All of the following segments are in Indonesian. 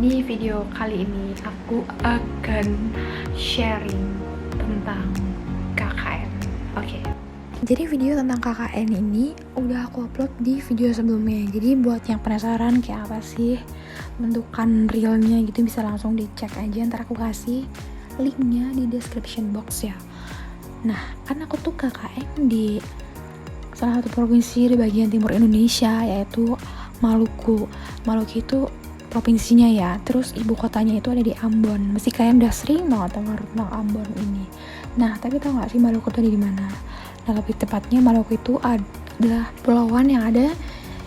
Di video kali ini aku akan sharing tentang KKN. Oke. Jadi video tentang KKN ini udah aku upload di video sebelumnya. Jadi buat yang penasaran kayak apa sih bentukan realnya gitu, bisa langsung dicek aja. Ntar aku kasih linknya di description box ya. Nah, kan aku tuh KKN di salah satu provinsi di bagian timur Indonesia, yaitu Maluku. Maluku itu provinsinya ya, terus ibu kotanya itu ada di Ambon. Mesti kalian udah sering banget dengar tentang Ambon ini. Nah, tapi tau gak sih Maluku itu ada di mana? Nah, lebih tepatnya Maluku itu adalah pulauan yang ada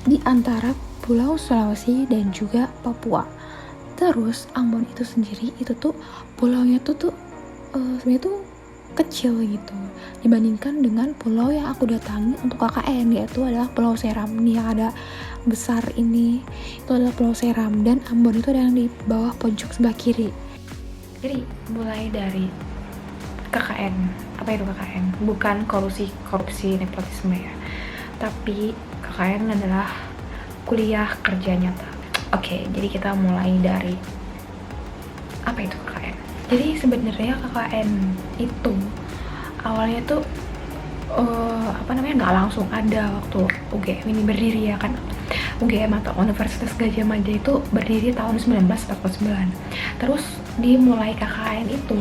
di antara Pulau Sulawesi dan juga Papua. Terus Ambon itu sendiri itu tuh pulaunya tuh sebenarnya tuh kecil gitu dibandingkan dengan pulau yang aku datangi untuk KKN, yaitu adalah Pulau Seram. Nih yang ada besar ini itu adalah Pulau Seram, dan Ambon itu ada yang di bawah pojok sebelah kiri. Jadi mulai dari KKN, apa itu KKN? Bukan korupsi nepotisme ya, tapi KKN adalah kuliah kerja nyata. Oke, jadi kita mulai dari apa itu KKN. Jadi sebenarnya KKN itu awalnya tuh nggak langsung ada waktu UGM ini berdiri ya kan. UGM atau Universitas Gadjah Mada itu berdiri tahun 1949. Terus dimulai KKN itu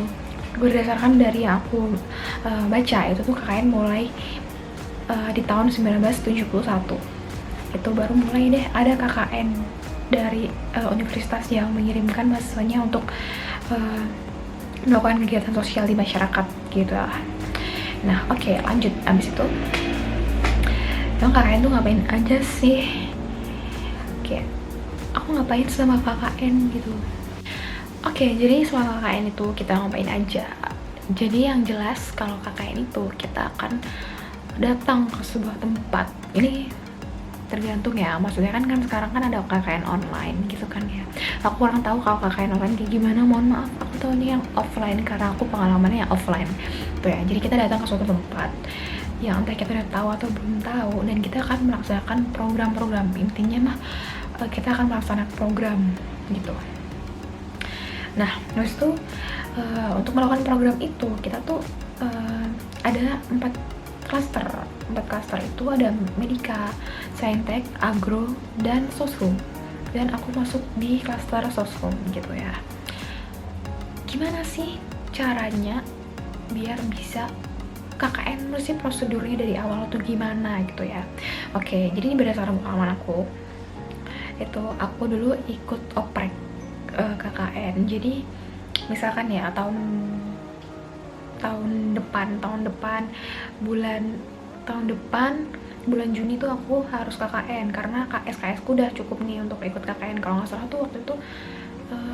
berdasarkan dari yang aku baca, itu tuh KKN mulai di tahun 1971. Itu baru mulai deh ada KKN dari universitas yang mengirimkan mahasiswanya untuk melakukan kegiatan sosial di masyarakat gitu lah. Nah, oke, lanjut. Abis itu emang KKN tuh ngapain aja sih? Oke, aku ngapain sama KKN gitu. Oke, jadi selama KKN itu kita ngapain aja? Jadi yang jelas kalau KKN itu kita akan datang ke sebuah tempat. Ini tergantung ya, maksudnya kan sekarang kan ada KKN online gitu kan ya. Aku kurang tahu kalau KKN online kayak gimana, mohon maaf. Aku tahu nih yang offline karena aku pengalamannya yang offline tuh ya. Jadi kita datang ke suatu tempat yang entah kita udah tahu atau belum tahu, dan kita akan melaksanakan program-program. Intinya mah kita akan melaksanakan program gitu. Nah, terus tuh untuk melakukan program itu kita tuh ada 4 klaster. 4 klaster itu ada Medika, Saintek, Agro, dan Sosum. Dan aku masuk di klaster Sosum gitu ya. Gimana sih caranya biar bisa KKN? Menurut sih prosedurnya dari awal tuh gimana gitu ya. Oke, jadi ini berdasarkan pengalaman aku. Itu aku dulu ikut oprek KKN. Jadi misalkan ya tahun bulan Juni tuh aku harus KKN karena SKS ku udah cukup nih untuk ikut KKN. Kalau nggak salah tuh waktu itu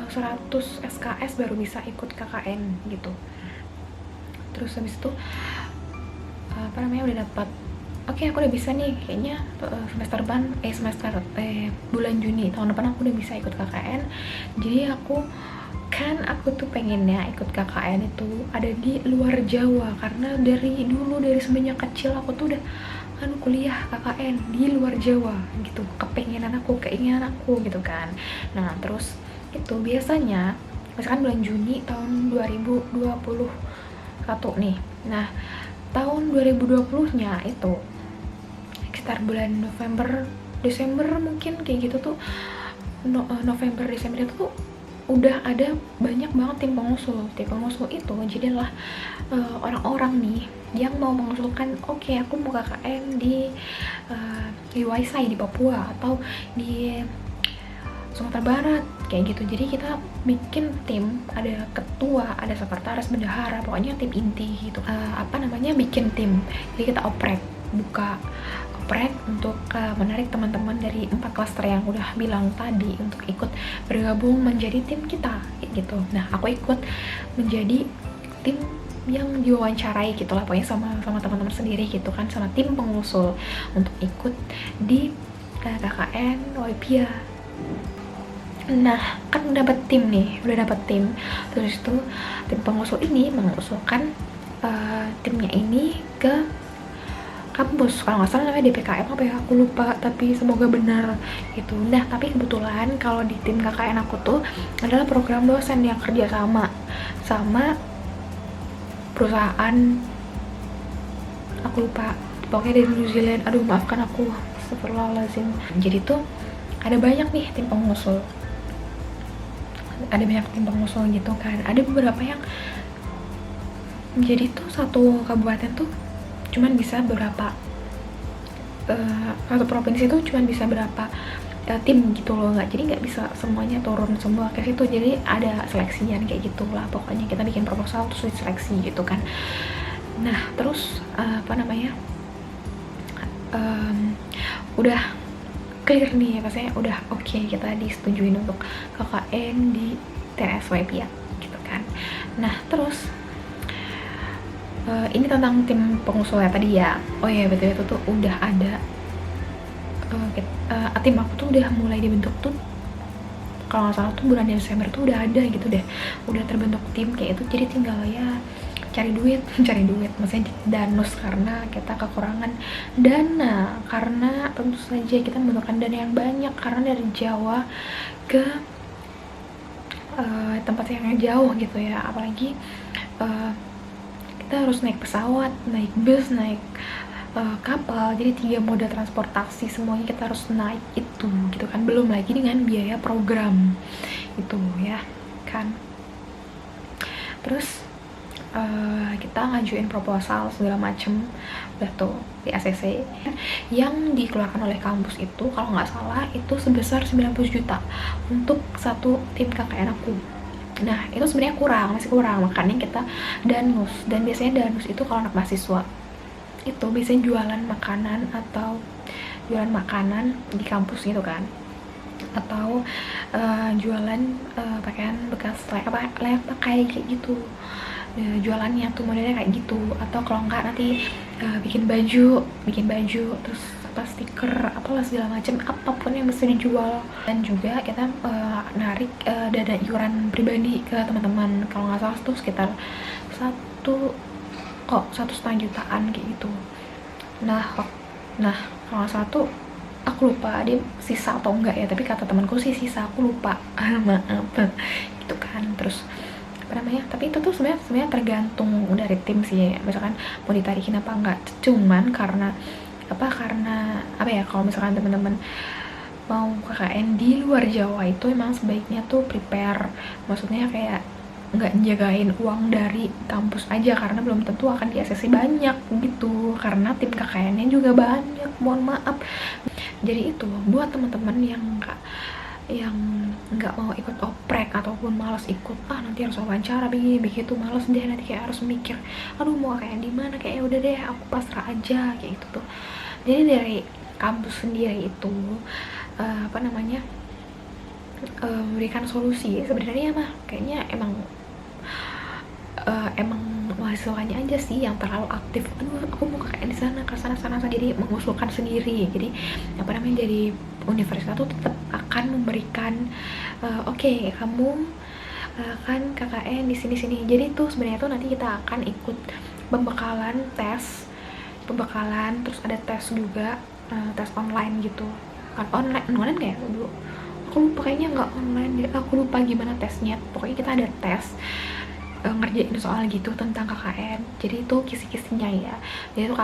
100 SKS baru bisa ikut KKN gitu. Terus habis itu udah dapat, oke, aku udah bisa nih kayaknya bulan Juni tahun depan aku udah bisa ikut KKN. Jadi aku tuh pengennya ikut KKN itu ada di luar Jawa, karena dari semenjak kecil aku tuh udah kuliah KKN di luar Jawa gitu, keinginan aku gitu kan. Nah, terus itu biasanya misalkan bulan Juni tahun 2021 nih. Nah, tahun 2020-nya itu sekitar bulan Desember mungkin kayak gitu tuh. November Desember itu tuh udah ada banyak banget tim pengusul itu jadilah orang-orang nih yang mau mengusulkan, oke, aku mau KKN di Waisai di Papua atau di Sumatera Barat kayak gitu. Jadi kita bikin tim, ada ketua, ada sekretaris, bendahara, pokoknya tim inti gitu. Bikin tim. Jadi kita buka oprek untuk menarik teman-teman dari 4 klaster yang udah bilang tadi untuk ikut bergabung menjadi tim kita gitu. Nah, aku ikut menjadi tim yang diwawancarai gitu lah, pokoknya sama teman-teman sendiri gitu kan, sama tim pengusul untuk ikut di KKN Waipia. Nah, kan udah dapet tim. Terus itu tim pengusul ini mengusulkan timnya ini ke kampus, kalau nggak salah namanya DPKM apa ya, aku lupa, tapi semoga benar gitu. Nah tapi kebetulan kalau di tim KKN aku tuh adalah program dosen yang kerja sama perusahaan, aku lupa, pokoknya dari New Zealand. Aduh maafkan aku, astagfirullahaladzim. Jadi tuh ada banyak nih tim pengusul, gitu kan. Ada beberapa yang jadi tuh satu kabupaten tuh cuman bisa berapa, satu provinsi tuh cuman bisa berapa tim gitu loh, jadi nggak bisa semuanya turun semua ke situ. Jadi ada seleksian kayak gitulah, pokoknya kita bikin proposal terus diseleksi gitu kan. Nah terus udah clear nih, maksudnya udah oke, kita disetujuin untuk KKN di TNSYP ya gitu kan. Nah terus ini tentang tim pengusulnya tadi ya. Oh ya betul, itu tuh udah ada, tim aku tuh udah mulai dibentuk tuh, kalau nggak salah tuh bulan Desember tuh udah ada gitu deh, udah terbentuk tim kayak itu. Jadi tinggal ya cari duit maksudnya danus, karena kita kekurangan dana, karena tentu saja kita membutuhkan dana yang banyak karena dari Jawa ke tempat yang jauh gitu ya, apalagi kita harus naik pesawat, naik bus, naik kapal. Jadi 3 moda transportasi semuanya kita harus naik itu gitu kan, belum lagi dengan biaya program itu ya kan. Terus kita ngajuin proposal segala macem, udah tuh di ACC yang dikeluarkan oleh kampus itu kalau nggak salah itu sebesar 90 juta untuk satu tim KKN aku. Nah itu sebenarnya masih kurang, makanya kita danus. Dan biasanya danus itu kalau anak mahasiswa itu biasanya jualan makanan atau jualan makanan di kampus gitu kan, atau jualan pakaian bekas layak pakai kayak gitu. Jualannya tuh modelnya kayak gitu, atau kalau enggak nanti bikin baju terus stiker apalah segala macam, apapun yang bisa dijual. Dan juga kita narik dana iuran pribadi ke teman-teman, kalau nggak salah tuh sekitar 1,5 jutaan kayak gitu. Nah kalau nggak salah tuh aku lupa dia sisa atau enggak ya, tapi kata temanku sih sisa, aku lupa. Maaf gitu kan. Terus tapi itu tuh sebenarnya tergantung dari tim sih, misalkan mau ditarikin apa enggak. Cuman karena kalau misalkan teman-teman mau KKN di luar Jawa itu emang sebaiknya tuh prepare, maksudnya kayak nggak jagain uang dari kampus aja, karena belum tentu akan di ACC banyak gitu, karena tim KKN-nya juga banyak, mohon maaf. Jadi itu buat teman-teman yang nggak mau ikut oprek ataupun malas ikut, nanti harus wawancara begitu, malas deh, nanti kayak harus mikir aduh mau kayak di mana, kayak udah deh aku pasrah aja kayak gitu tuh. Jadi dari kampus sendiri itu memberikan solusi sebenarnya mah kayaknya emang mahasiswanya aja sih yang terlalu aktif. Aduh aku mau KKN di sana ke sana jadi mengusulkan sendiri. Jadi dari universitas tuh tetap akan memberikan oke, kamu kan KKN di sini. Jadi tuh sebenarnya tuh nanti kita akan ikut pembekalan, terus ada tes juga, tes online gitu kan. Online kayak dulu aku lupa, kayaknya nggak online deh, aku lupa gimana tesnya. Pokoknya kita ada tes ngerjain soal gitu tentang KKN. Jadi itu kisi-kisinya ya, jadi itu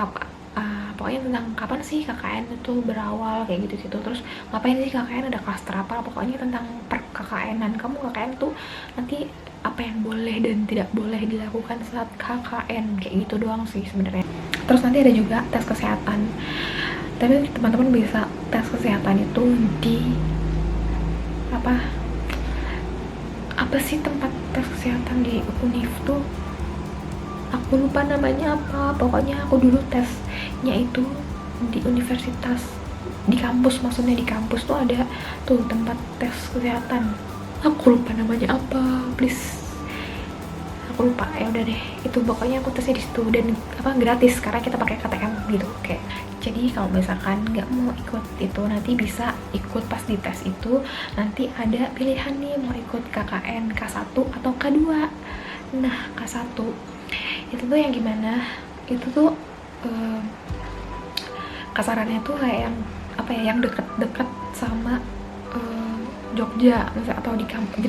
pokoknya tentang kapan sih KKN itu berawal kayak gitu. Terus ngapain sih KKN, ada klaster apa, pokoknya tentang per KKN-an. Kamu KKN tuh nanti apa yang boleh dan tidak boleh dilakukan saat KKN, kayak gitu doang sih sebenarnya. Terus nanti ada juga tes kesehatan, tapi teman-teman bisa tes kesehatan itu di apa sih tempat tes kesehatan di Univ tuh, aku lupa namanya apa. Pokoknya aku dulu tesnya itu di universitas, di kampus, maksudnya di kampus tuh ada tuh tempat tes kesehatan, aku lupa namanya apa, please, aku lupa. Ya udah deh, itu pokoknya aku tesnya di situ, dan gratis karena kita pakai KTM gitu. Oke. Jadi kalau misalkan nggak mau ikut itu, nanti bisa ikut pas di tes itu, nanti ada pilihan nih mau ikut KKN K1 atau K2. Nah K1 itu tuh yang gimana, itu tuh kasarannya tuh kayak yang apa ya, yang deket-deket sama Jogja misalnya, atau di kampus,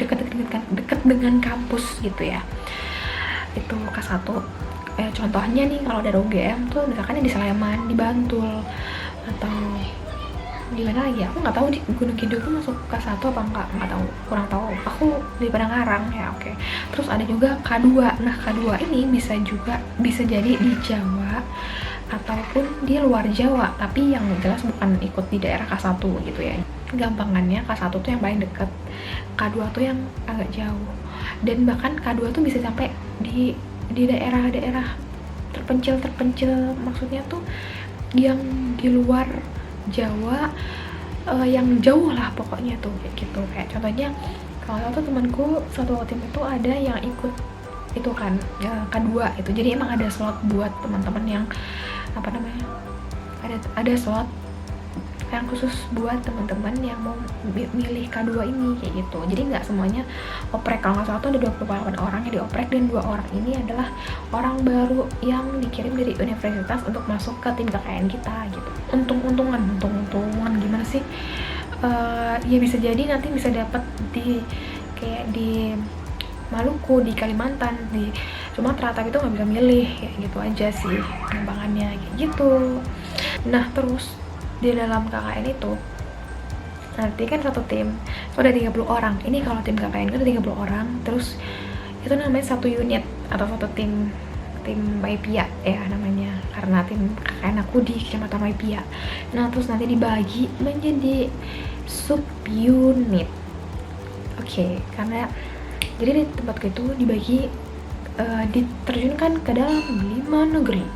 deket dengan kampus gitu ya. Itu K1. Contohnya nih kalau dari UGM tuh misalkan di Sleman, di Bantul, atau di mana lagi, aku nggak tahu di Gunung Kidul tuh masuk K1 apa nggak tahu, kurang tahu, aku di Padangarang ya. Oke. Terus ada juga K2. Nah K2 ini bisa jadi di Jawa ataupun di luar Jawa, tapi yang jelas bukan ikut di daerah K1 gitu ya. Gampangannya K1 tuh yang paling deket, K2 tuh yang agak jauh, dan bahkan K2 tuh bisa sampai di daerah-daerah terpencil, maksudnya tuh yang di luar Jawa, yang jauh lah pokoknya tuh kayak gitu. Kayak contohnya kalau tuh temanku satu tim itu ada yang ikut itu kan K2 itu, jadi emang ada slot buat teman-teman yang apa namanya, ada slot yang khusus buat teman-teman yang mau milih K2 ini kayak gitu. Jadi nggak semuanya oprek, kalau nggak salah tuh ada 28 orang yang dioprek, dan 2 orang ini adalah orang baru yang dikirim dari universitas untuk masuk ke tim KKN kita gitu. Untung-untungan gimana sih, ya bisa jadi nanti bisa dapat di kayak di Maluku, di Kalimantan, di Sumatera, tapi itu nggak bisa milih kayak gitu aja sih gampangannya kayak gitu. Nah terus di dalam KKN itu nanti kan satu tim itu ada 30 orang. Ini kalau tim KKN itu ada 30 orang, terus itu namanya satu unit atau satu tim Maipia ya namanya, karena tim KKN aku di Kecamatan Maipia. Nah terus nanti dibagi menjadi sub unit. Oke, karena jadi di tempatku itu dibagi diterjunkan ke dalam 5 negeri.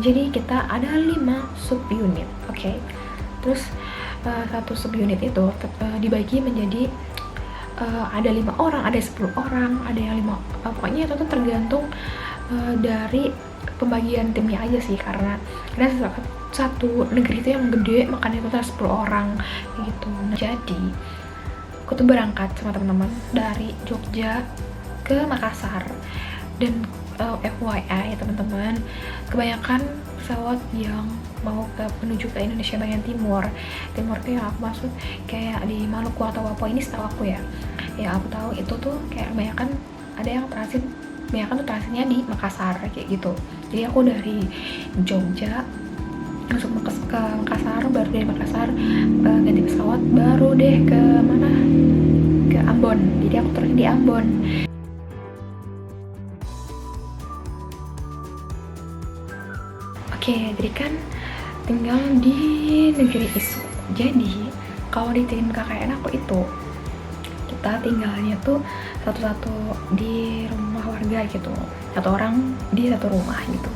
Jadi kita ada 5 sub unit. Oke. Terus satu sub unit itu dibagi menjadi ada 5 orang, ada 10 orang, ada yang 5, pokoknya itu tuh tergantung dari pembagian timnya aja sih, karena satu negeri itu yang gede, makanya itu 10 orang gitu. Nah, jadi aku tuh berangkat sama teman-teman dari Jogja ke Makassar, dan FYI ya teman-teman, kebanyakan pesawat yang mau menuju ke Indonesia bagian timur itu yang aku maksud kayak di Maluku atau Papua ini, setahu aku ya aku tahu itu tuh kayak kebanyakan ada yang transit, kebanyakan tuh transitnya di Makassar kayak gitu. Jadi aku dari Jogja masuk ke Makassar, baru dari Makassar ganti pesawat, baru deh ke mana, ke Ambon. Jadi aku turun di Ambon. Oke, jadi kan tinggal di negeri Isu. Jadi kalau di tim KKN aku itu kita tinggalnya tuh satu-satu di rumah warga gitu, satu orang di satu rumah gitu.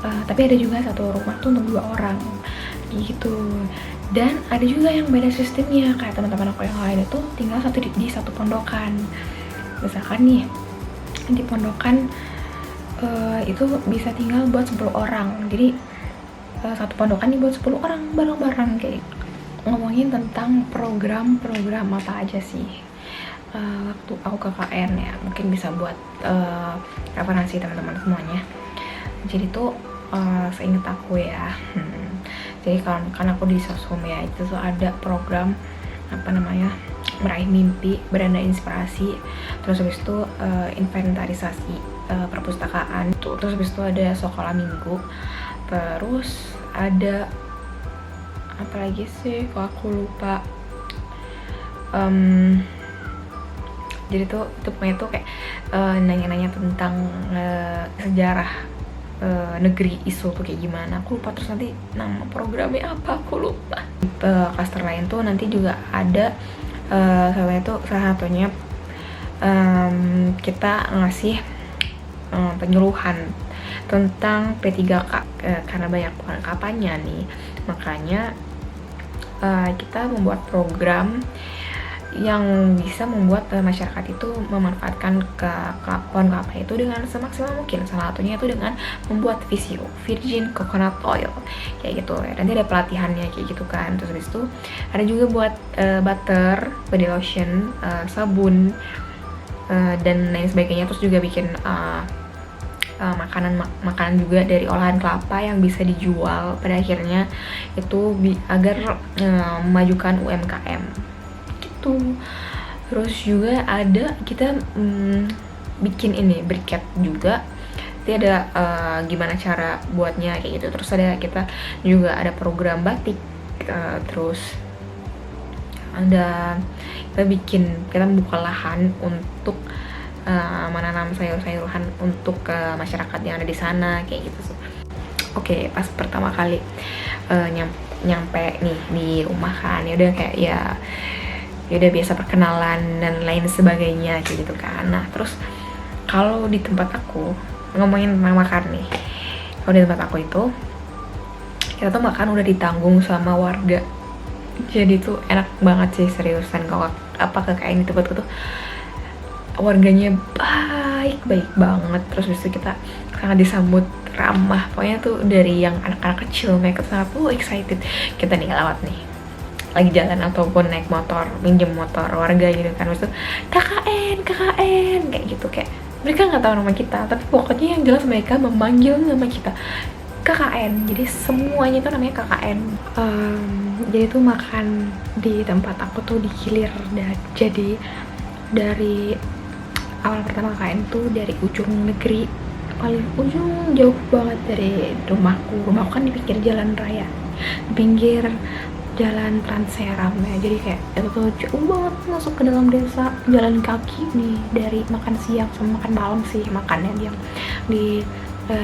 Tapi ada juga satu rumah tuh untuk 2 orang gitu. Dan ada juga yang beda sistemnya, kayak teman-teman aku yang lain itu tinggal di satu pondokan. Misalkan nih di pondokan itu bisa tinggal buat 10 orang. Jadi satu pondokan nih buat 10 orang bareng-bareng kayak. Ngomongin tentang program apa aja sih waktu aku KKN ya, mungkin bisa buat referensi teman-teman semuanya. Jadi tuh seingat aku ya, jadi kan aku di sosum ya, itu tuh ada program apa namanya, meraih mimpi, beranda inspirasi, terus habis itu inventarisasi perpustakaan tuh, terus habis itu ada sekolah minggu, terus ada apa lagi sih kalau aku lupa. Jadi tuh pokoknya tuh kayak nanya-nanya tentang sejarah negeri Isu tuh kayak gimana, aku lupa. Terus nanti nama programnya apa aku lupa. Klaster lain tuh nanti juga ada salah satunya kita ngasih penyuluhan tentang P3K karena banyak perlengkapannya nih, makanya kita membuat program yang bisa membuat masyarakat itu memanfaatkan pohon kelapa itu dengan semaksimal mungkin. Salah satunya itu dengan membuat VCO, Virgin Coconut Oil, kayak gitu ya. Nanti ada pelatihannya kayak gitu kan. Terus habis itu ada juga buat butter, body lotion, sabun, dan lain sebagainya. Terus juga bikin makanan juga dari olahan kelapa yang bisa dijual pada akhirnya itu agar memajukan UMKM gitu. Terus juga ada kita bikin ini briket juga. Jadi ada gimana cara buatnya kayak gitu. Terus kita juga ada program batik, terus kita membuka lahan untuk menanam sayur-sayuran untuk masyarakat yang ada di sana kayak gitu. Oke, pas pertama kali nyampe nih di rumah kan, ya udah kayak ya udah biasa perkenalan dan lain sebagainya kayak gitu kan. Nah terus kalau di tempat aku ngomongin tentang makan nih, kalau di tempat aku itu kita tuh makan udah ditanggung sama warga. Jadi tuh enak banget sih, seriusan. Kalau KKN di tempatku tuh warganya baik banget. Terus habis itu kita sangat disambut ramah. Pokoknya tuh dari yang anak-anak kecil mereka sangat excited. Kita nih lewat nih lagi jalan ataupun naik motor, minjem motor warga gitu kan, terus KKN kayak gitu, kayak mereka nggak tahu nama kita, tapi pokoknya yang jelas mereka memanggil nama kita KKN. Jadi semuanya itu namanya KKN. Jadi tuh makan di tempat aku tuh digilir, jadi dari awal pertama KKN tuh dari ujung negeri paling ujung jauh banget dari rumahku kan di pinggir jalan raya, di pinggir jalan Transeram ya. Jadi kayak itu tuh jauh banget masuk ke dalam desa, jalan kaki nih dari makan siang sama makan malam sih, makannya yang di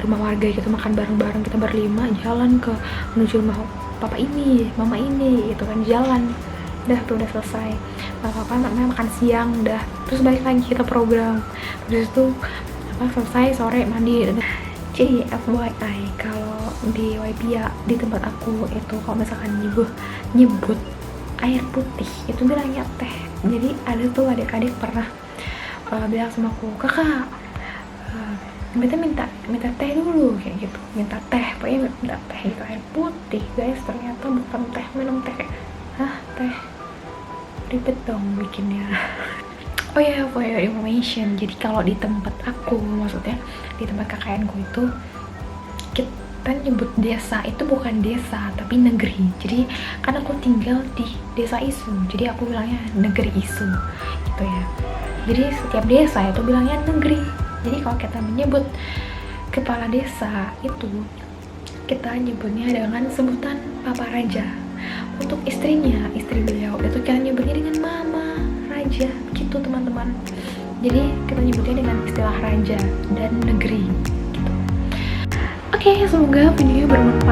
rumah warga gitu, makan bareng-bareng kita berlima, jalan ke menuju rumah papa ini, mama ini gitu kan, jalan udah selesai apa namanya makan siang, udah terus balik lagi kita program, terus itu selesai sore mandi. FYI, kalau di Waipia di tempat aku itu kalau misalkan nyebut air putih itu bilangnya teh. Jadi ada tuh adik-adik pernah bilang sama aku, kakak minta teh dulu kayak gitu, minta teh, pokoknya minta teh gitu, air putih guys, ternyata bukan teh, minum teh. Kayak teh ribet dong bikinnya. Oh ya, for your information, jadi kalau di tempat aku, maksudnya di tempat KKN ku itu kita nyebut desa itu bukan desa tapi negeri. Jadi kan aku tinggal di desa Isu, jadi aku bilangnya negeri Isu gitu ya. Jadi setiap desa itu bilangnya negeri. Jadi kalau kita menyebut kepala desa itu kita nyebutnya dengan sebutan Papa Raja. Untuk istri beliau itu kita nyebutnya dengan Mama Raja gitu teman-teman. Jadi kita nyebutnya dengan istilah raja dan negeri gitu. Oke, semoga videonya bermanfaat